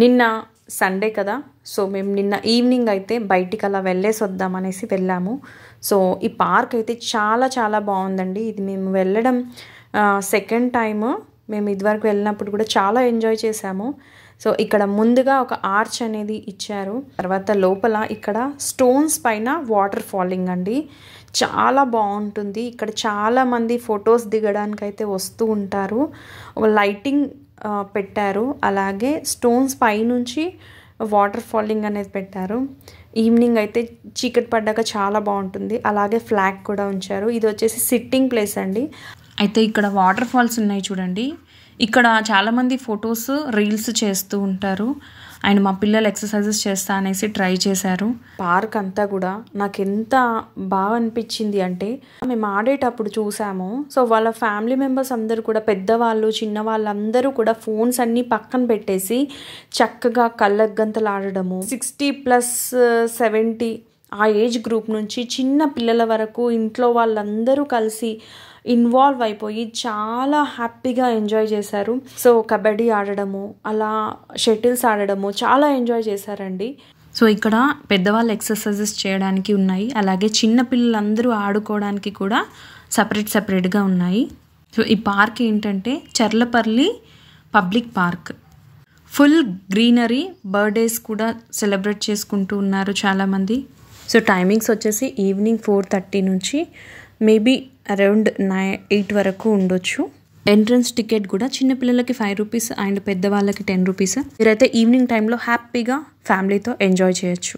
నిన్న సండే కదా, సో మేము నిన్న ఈవినింగ్ అయితే బయటికి అలా వెళ్ళేసి వద్దామనేసి వెళ్ళాము. సో ఈ పార్క్ అయితే చాలా చాలా బాగుందండి. ఇది మేము వెళ్ళడం సెకండ్ టైము. మేము ఇదివరకు వెళ్ళినప్పుడు కూడా చాలా ఎంజాయ్ చేసాము. సో ఇక్కడ ముందుగా ఒక ఆర్చ్ అనేది ఇచ్చారు. తర్వాత లోపల ఇక్కడ స్టోన్స్ పైన వాటర్ ఫాలింగ్ అండి, చాలా బాగుంటుంది. ఇక్కడ చాలామంది ఫొటోస్ దిగడానికి అయితే వస్తూ ఉంటారు. ఒక లైటింగ్ పెట్టారు, అలాగే స్టోన్స్ పైనుంచి వాటర్ ఫాలింగ్ అనేది పెట్టారు. ఈవినింగ్ అయితే చీకటి పడ్డాక చాలా బాగుంటుంది. అలాగే ఫ్లాగ్ కూడా ఉంచారు. ఇది వచ్చేసి సిట్టింగ్ ప్లేస్ అండి. అయితే ఇక్కడ వాటర్ ఫాల్స్ ఉన్నాయి చూడండి. ఇక్కడ చాలామంది ఫొటోస్ రీల్స్ చేస్తూ ఉంటారు. అండ్ మా పిల్లలు ఎక్సర్సైజెస్ చేస్తా అనేసి ట్రై చేశారు. పార్క్ అంతా కూడా నాకు ఎంత బాగా అనిపించింది అంటే, మేము ఆడేటప్పుడు చూసాము. సో వాళ్ళ ఫ్యామిలీ మెంబర్స్ అందరూ కూడా, పెద్దవాళ్ళు చిన్నవాళ్ళు అందరూ కూడా ఫోన్స్ అన్నీ పక్కన పెట్టేసి చక్కగా కళ్ళగంతలు ఆడడము. 60+ 70 ఆ ఏజ్ గ్రూప్ నుంచి చిన్న పిల్లల వరకు ఇంట్లో వాళ్ళందరూ కలిసి ఇన్వాల్వ్ అయిపోయి చాలా హ్యాపీగా ఎంజాయ్ చేశారు. సో కబడ్డీ ఆడడము, అలా షటిల్స్ ఆడడము చాలా ఎంజాయ్ చేశారండి. సో ఇక్కడ పెద్దవాళ్ళు ఎక్సర్సైజెస్ చేయడానికి ఉన్నాయి, అలాగే చిన్న పిల్లలందరూ ఆడుకోవడానికి కూడా సపరేట్గా ఉన్నాయి. సో ఈ పార్క్ ఏంటంటే Cherlapalli public park. Full greenery, birthdays కూడా సెలబ్రేట్ చేసుకుంటూ ఉన్నారు చాలామంది. సో టైమింగ్స్ వచ్చేసి ఈవినింగ్ 4:30 నుంచి మేబీ అరౌండ్ 8 వరకు ఉండొచ్చు. ఎంట్రన్స్ టికెట్ కూడా చిన్నపిల్లలకి 5 రూపీస్ అండ్ పెద్దవాళ్ళకి 10 రూపీస్. మీరైతే ఈవినింగ్ టైంలో హ్యాపీగా ఫ్యామిలీతో ఎంజాయ్ చేయొచ్చు.